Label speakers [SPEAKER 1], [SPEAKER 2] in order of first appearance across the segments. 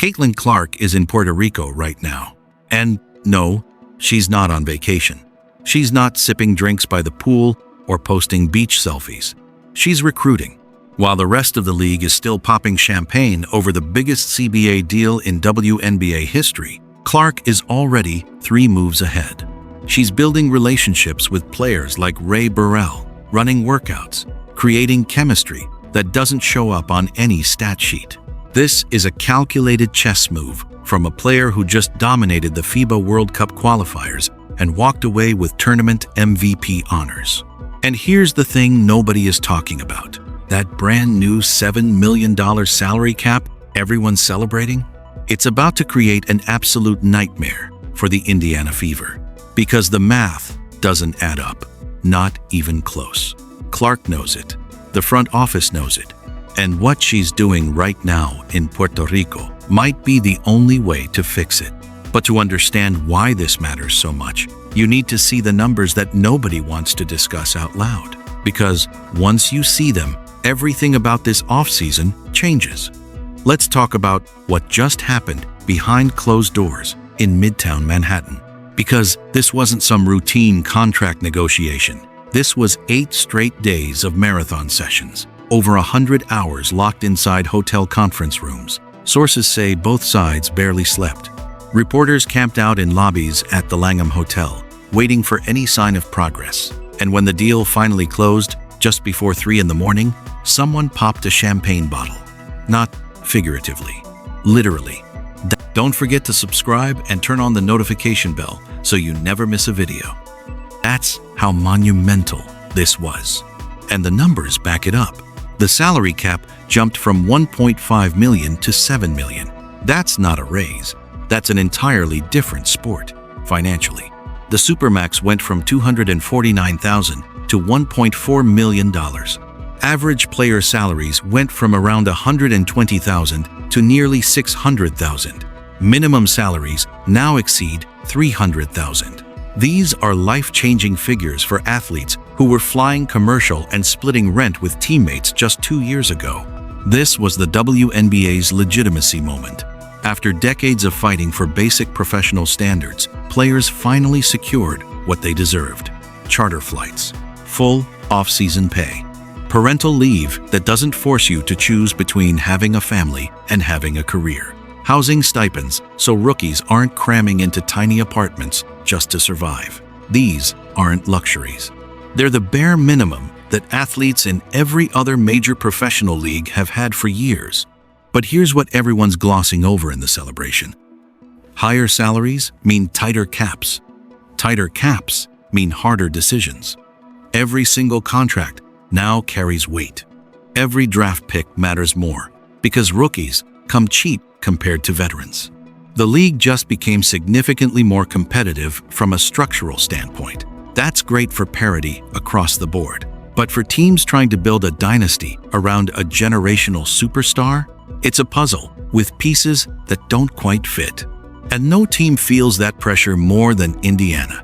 [SPEAKER 1] Caitlin Clark is in Puerto Rico right now. And no, she's not on vacation. She's not sipping drinks by the pool or posting beach selfies. She's recruiting. While the rest of the league is still popping champagne over the biggest CBA deal in WNBA history, Clark is already 3 moves ahead. She's building relationships with players like Rae Burrell, running workouts, creating chemistry that doesn't show up on any stat sheet. This is a calculated chess move from a player who just dominated the FIBA World Cup qualifiers and walked away with tournament MVP honors. And here's the thing nobody is talking about. That brand new $7 million salary cap everyone's celebrating? It's about to create an absolute nightmare for the Indiana Fever. Because the math doesn't add up. Not even close. Clark knows it. The front office knows it. And what she's doing right now in Puerto Rico might be the only way to fix it. But to understand why this matters so much, you need to see the numbers that nobody wants to discuss out loud. Because once you see them, everything about this offseason changes. Let's talk about what just happened behind closed doors in Midtown Manhattan. Because this wasn't some routine contract negotiation. This was 8 straight days of marathon sessions, over 100 hours locked inside hotel conference rooms. Sources say both sides barely slept. Reporters camped out in lobbies at the Langham Hotel, waiting for any sign of progress. And when the deal finally closed, just before 3 in the morning, someone popped a champagne bottle. Not figuratively, literally. Don't forget to subscribe and turn on the notification bell so you never miss a video. That's how monumental this was. And the numbers back it up. The salary cap jumped from $1.5 million to $7 million. That's not a raise. That's an entirely different sport, financially. The supermax went from $249,000 to $1.4 million. Average player salaries went from around $120,000 to nearly $600,000. Minimum salaries now exceed $300,000. These are life-changing figures for athletes who were flying commercial and splitting rent with teammates just 2 years ago. This was the WNBA's legitimacy moment. After decades of fighting for basic professional standards, players finally secured what they deserved. Charter flights, full off-season pay, parental leave that doesn't force you to choose between having a family and having a career, housing stipends so rookies aren't cramming into tiny apartments just to survive. These aren't luxuries. They're the bare minimum that athletes in every other major professional league have had for years. But here's what everyone's glossing over in the celebration. Higher salaries mean tighter caps. Tighter caps mean harder decisions. Every single contract now carries weight. Every draft pick matters more because rookies come cheap compared to veterans. The league just became significantly more competitive from a structural standpoint. That's great for parity across the board. But for teams trying to build a dynasty around a generational superstar, it's a puzzle with pieces that don't quite fit. And no team feels that pressure more than Indiana.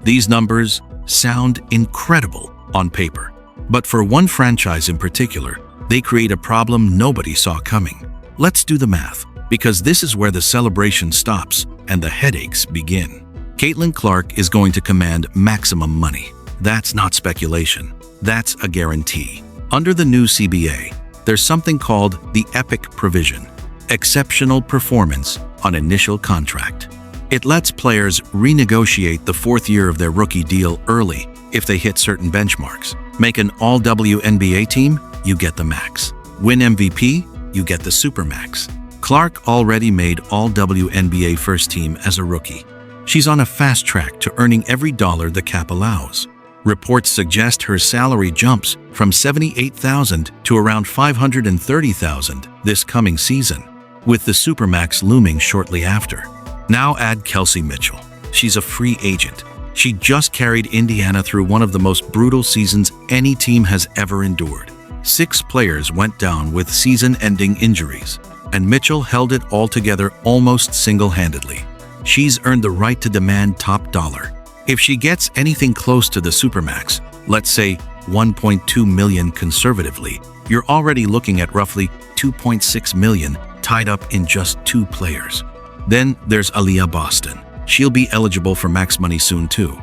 [SPEAKER 1] These numbers sound incredible on paper. But for one franchise in particular, they create a problem nobody saw coming. Let's do the math, because this is where the celebration stops and the headaches begin. Caitlin Clark is going to command maximum money. That's not speculation. That's a guarantee. Under the new CBA, there's something called the EPIC provision, exceptional performance on initial contract. It lets players renegotiate the 4th year of their rookie deal early if they hit certain benchmarks. Make an all-WNBA team, you get the max. Win MVP, you get the supermax. Clark already made all-WNBA first team as a rookie. She's on a fast track to earning every dollar the cap allows. Reports suggest her salary jumps from $78,000 to around $530,000 this coming season, with the supermax looming shortly after. Now add Kelsey Mitchell. She's a free agent. She just carried Indiana through one of the most brutal seasons any team has ever endured. 6 players went down with season-ending injuries, and Mitchell held it all together almost single-handedly. She's earned the right to demand top dollar. If she gets anything close to the supermax, let's say $1.2 million conservatively, you're already looking at roughly $2.6 million tied up in just 2 players. Then there's Aaliyah Boston. She'll be eligible for max money soon too.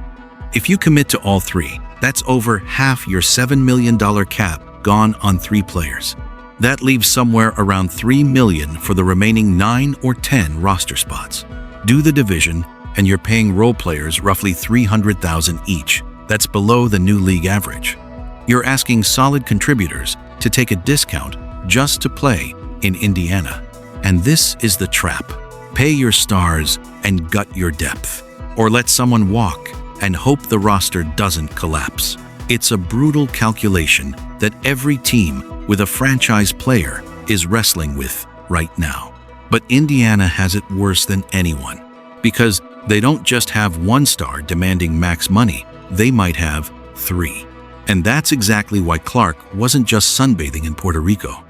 [SPEAKER 1] If you commit to all 3, that's over half your $7 million cap gone on 3 players. That leaves somewhere around $3 million for the remaining 9 or 10 roster spots. Do the division, and you're paying role players roughly $300,000 each. That's below the new league average. You're asking solid contributors to take a discount just to play in Indiana. And this is the trap. Pay your stars and gut your depth, or let someone walk and hope the roster doesn't collapse. It's a brutal calculation that every team with a franchise player is wrestling with right now. But Indiana has it worse than anyone, because they don't just have 1 star demanding max money, they might have 3. And that's exactly why Clark wasn't just sunbathing in Puerto Rico.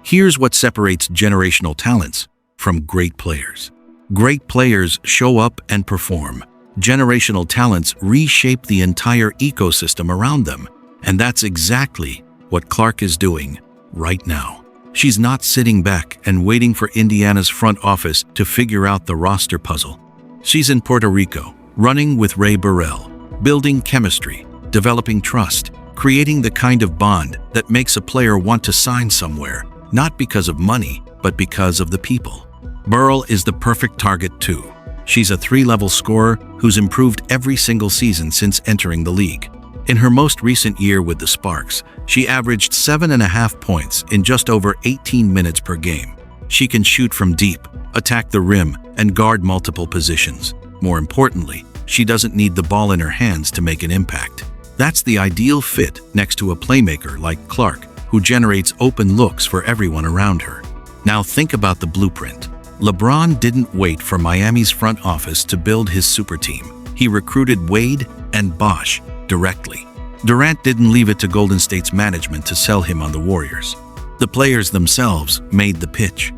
[SPEAKER 1] Here's what separates generational talents from great players. Great players show up and perform. Generational talents reshape the entire ecosystem around them. And that's exactly what Clark is doing right now. She's not sitting back and waiting for Indiana's front office to figure out the roster puzzle. She's in Puerto Rico, running with Rae Burrell, building chemistry, developing trust, creating the kind of bond that makes a player want to sign somewhere, not because of money, but because of the people. Burrell is the perfect target too. She's a 3-level scorer who's improved every single season since entering the league. In her most recent year with the Sparks, she averaged 7.5 points in just over 18 minutes per game. She can shoot from deep, attack the rim, and guard multiple positions. More importantly, she doesn't need the ball in her hands to make an impact. That's the ideal fit next to a playmaker like Clark, who generates open looks for everyone around her. Now think about the blueprint. LeBron didn't wait for Miami's front office to build his super team. He recruited Wade and Bosh directly. Durant didn't leave it to Golden State's management to sell him on the Warriors. The players themselves made the pitch.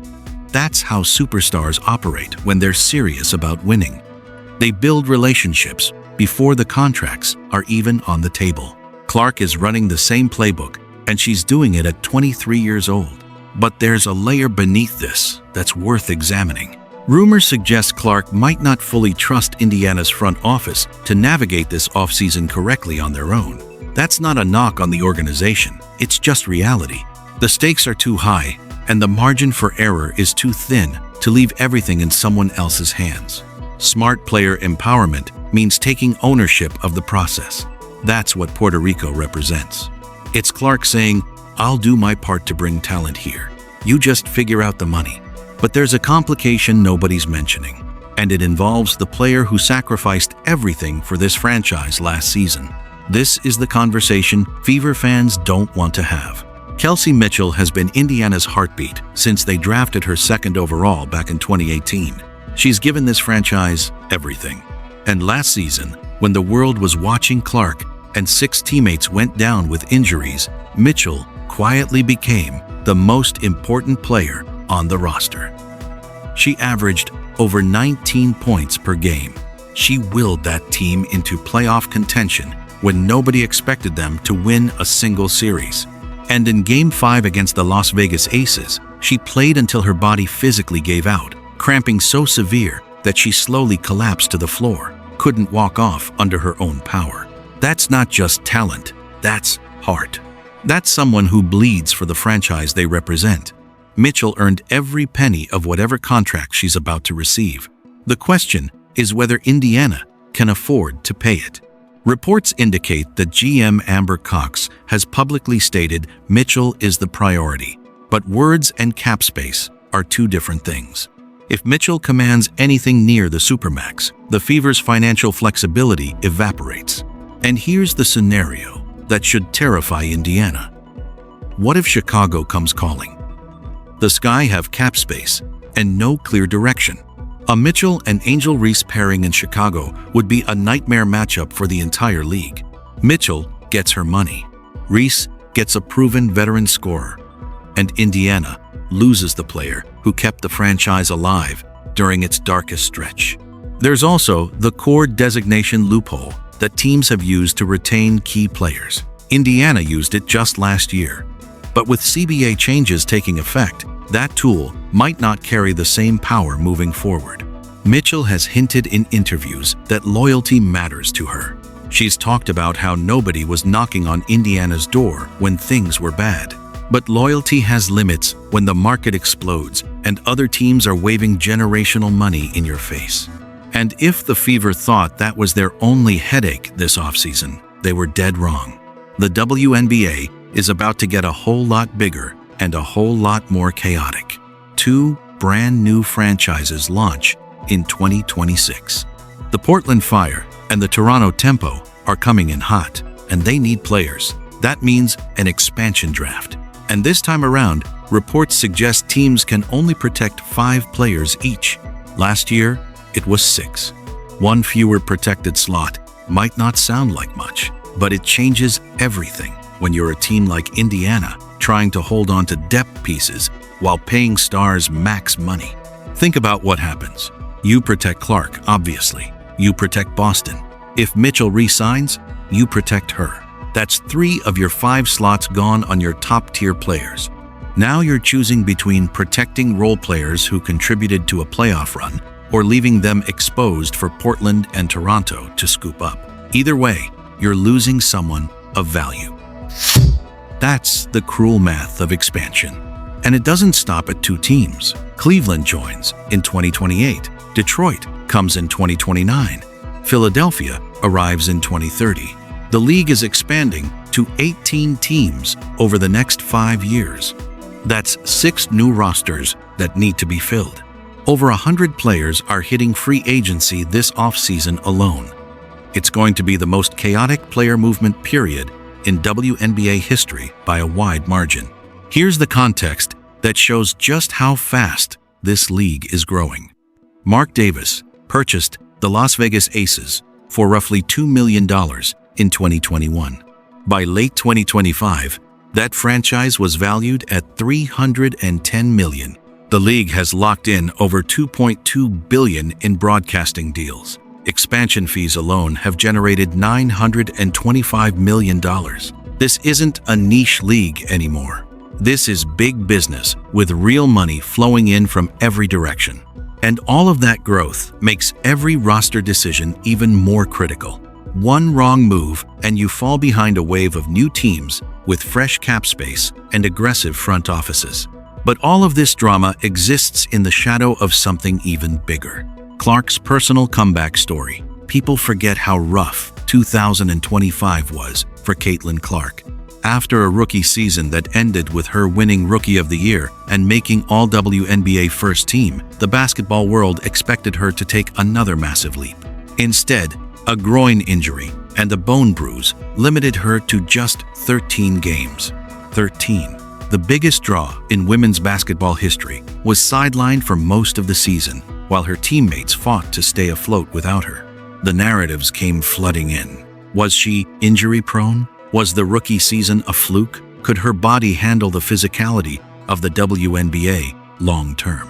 [SPEAKER 1] That's how superstars operate when they're serious about winning. They build relationships before the contracts are even on the table. Clark is running the same playbook, and she's doing it at 23 years old. But there's a layer beneath this that's worth examining. Rumors suggest Clark might not fully trust Indiana's front office to navigate this offseason correctly on their own. That's not a knock on the organization, it's just reality. The stakes are too high, and the margin for error is too thin to leave everything in someone else's hands. Smart player empowerment means taking ownership of the process. That's what Puerto Rico represents. It's Clark saying, "I'll do my part to bring talent here. You just figure out the money." But there's a complication nobody's mentioning, and it involves the player who sacrificed everything for this franchise last season. This is the conversation Fever fans don't want to have. Kelsey Mitchell has been Indiana's heartbeat since they drafted her 2nd overall back in 2018. She's given this franchise everything. And last season, when the world was watching Clark and 6 teammates went down with injuries, Mitchell quietly became the most important player on the roster. She averaged over 19 points per game. She willed that team into playoff contention when nobody expected them to win a single series. And in Game 5 against the Las Vegas Aces, she played until her body physically gave out, cramping so severe that she slowly collapsed to the floor, couldn't walk off under her own power. That's not just talent, that's heart. That's someone who bleeds for the franchise they represent. Mitchell earned every penny of whatever contract she's about to receive. The question is whether Indiana can afford to pay it. Reports indicate that GM Amber Cox has publicly stated Mitchell is the priority, but words and cap space are 2 different things. If Mitchell commands anything near the supermax, the Fever's financial flexibility evaporates. And here's the scenario that should terrify Indiana. What if Chicago comes calling? The Sky have cap space and no clear direction. A Mitchell and Angel Reese pairing in Chicago would be a nightmare matchup for the entire league. Mitchell gets her money. Reese gets a proven veteran scorer. And Indiana loses the player who kept the franchise alive during its darkest stretch. There's also the core designation loophole that teams have used to retain key players. Indiana used it just last year. But with CBA changes taking effect, that tool might not carry the same power moving forward. Mitchell has hinted in interviews that loyalty matters to her. She's talked about how nobody was knocking on Indiana's door when things were bad. But loyalty has limits when the market explodes and other teams are waving generational money in your face. And if the Fever thought that was their only headache this offseason, they were dead wrong. The WNBA is about to get a whole lot bigger and a whole lot more chaotic. 2 brand new franchises launch in 2026. The Portland Fire and the Toronto Tempo are coming in hot, and they need players. That means an expansion draft. And this time around, reports suggest teams can only protect 5 players each. Last year, it was 6. 1 fewer protected slot might not sound like much, but it changes everything when you're a team like Indiana trying to hold on to depth pieces while paying stars max money. Think about what happens. You protect Clark, obviously. You protect Boston. If Mitchell re-signs, you protect her. That's 3 of your 5 slots gone on your top-tier players. Now you're choosing between protecting role players who contributed to a playoff run or leaving them exposed for Portland and Toronto to scoop up. Either way, you're losing someone of value. That's the cruel math of expansion. And it doesn't stop at 2 teams. Cleveland joins in 2028. Detroit comes in 2029. Philadelphia arrives in 2030. The league is expanding to 18 teams over the next 5 years. That's 6 new rosters that need to be filled. Over 100 players are hitting free agency this offseason alone. It's going to be the most chaotic player movement period in WNBA history by a wide margin. Here's the context that shows just how fast this league is growing. Mark Davis purchased the Las Vegas Aces for roughly $2 million in 2021. By late 2025, that franchise was valued at $310 million. The league has locked in over $2.2 billion in broadcasting deals. Expansion fees alone have generated $925 million. This isn't a niche league anymore. This is big business with real money flowing in from every direction. And all of that growth makes every roster decision even more critical. One wrong move and you fall behind a wave of new teams with fresh cap space and aggressive front offices. But all of this drama exists in the shadow of something even bigger. Clark's personal comeback story. People forget how rough 2025 was for Caitlin Clark. After a rookie season that ended with her winning Rookie of the Year and making all WNBA first team, the basketball world expected her to take another massive leap. Instead, a groin injury and a bone bruise limited her to just 13 games. 13. The biggest draw in women's basketball history was sidelined for most of the season, while her teammates fought to stay afloat without her. The narratives came flooding in. Was she injury-prone? Was the rookie season a fluke? Could her body handle the physicality of the WNBA long-term?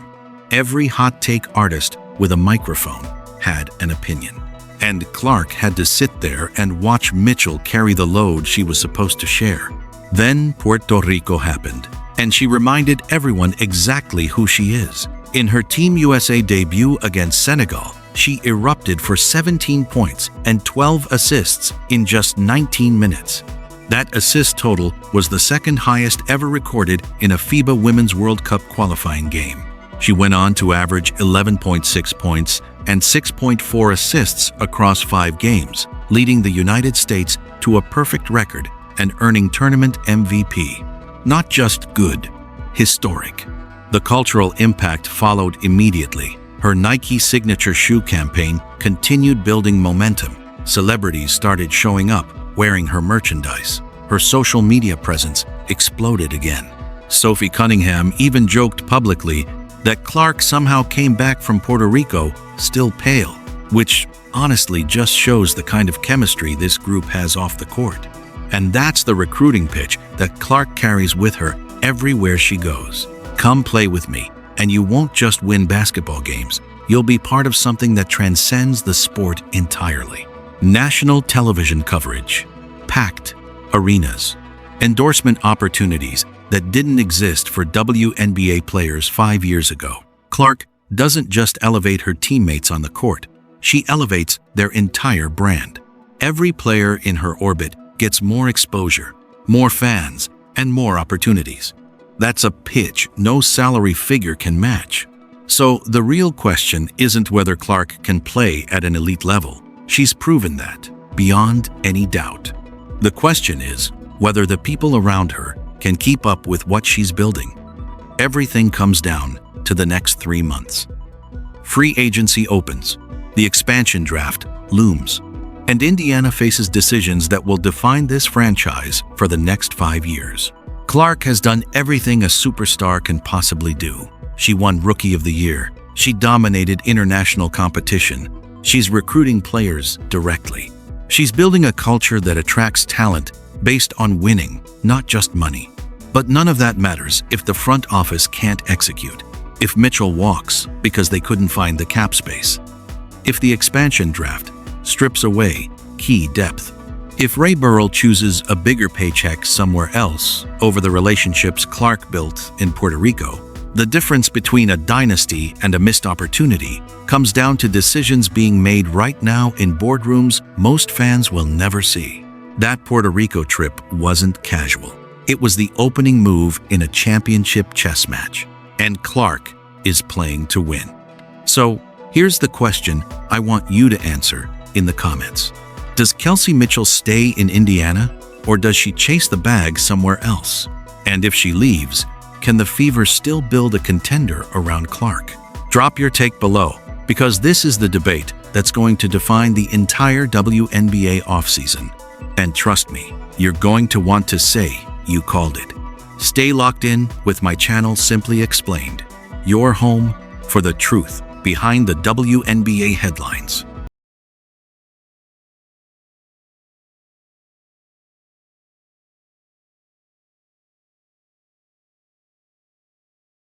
[SPEAKER 1] Every hot-take artist with a microphone had an opinion. And Clark had to sit there and watch Mitchell carry the load she was supposed to share. Then Puerto Rico happened, and she reminded everyone exactly who she is. In her Team USA debut against Senegal, she erupted for 17 points and 12 assists in just 19 minutes. That assist total was the second highest ever recorded in a FIBA Women's World Cup qualifying game. She went on to average 11.6 points and 6.4 assists across 5 games, leading the United States to a perfect record and earning tournament MVP. Not just good, historic. The cultural impact followed immediately. Her Nike signature shoe campaign continued building momentum. Celebrities started showing up, wearing her merchandise. Her social media presence exploded again. Sophie Cunningham even joked publicly that Clark somehow came back from Puerto Rico still pale, which honestly just shows the kind of chemistry this group has off the court. And that's the recruiting pitch that Clark carries with her everywhere she goes. Come play with me, and you won't just win basketball games. You'll be part of something that transcends the sport entirely. National television coverage, packed arenas, endorsement opportunities that didn't exist for WNBA players 5 years ago. Clark doesn't just elevate her teammates on the court, she elevates their entire brand. Every player in her orbit gets more exposure, more fans, and more opportunities. That's a pitch no salary figure can match. So the real question isn't whether Clark can play at an elite level. She's proven that, beyond any doubt. The question is whether the people around her can keep up with what she's building. Everything comes down to the next 3 months. Free agency opens, the expansion draft looms, and Indiana faces decisions that will define this franchise for the next 5 years. Clark has done everything a superstar can possibly do. She won Rookie of the Year. She dominated international competition. She's recruiting players directly. She's building a culture that attracts talent based on winning, not just money. But none of that matters if the front office can't execute. If Mitchell walks because they couldn't find the cap space. If the expansion draft strips away key depth. If Rae Burrell chooses a bigger paycheck somewhere else over the relationships Clark built in Puerto Rico, the difference between a dynasty and a missed opportunity comes down to decisions being made right now in boardrooms most fans will never see. That Puerto Rico trip wasn't casual. It was the opening move in a championship chess match, and Clark is playing to win. So, here's the question I want you to answer in the comments. Does Kelsey Mitchell stay in Indiana, or does she chase the bag somewhere else? And if she leaves, can the Fever still build a contender around Clark? Drop your take below, because this is the debate that's going to define the entire WNBA offseason. And trust me, you're going to want to say you called it. Stay locked in with my channel Simply Explained, your home for the truth behind the WNBA headlines.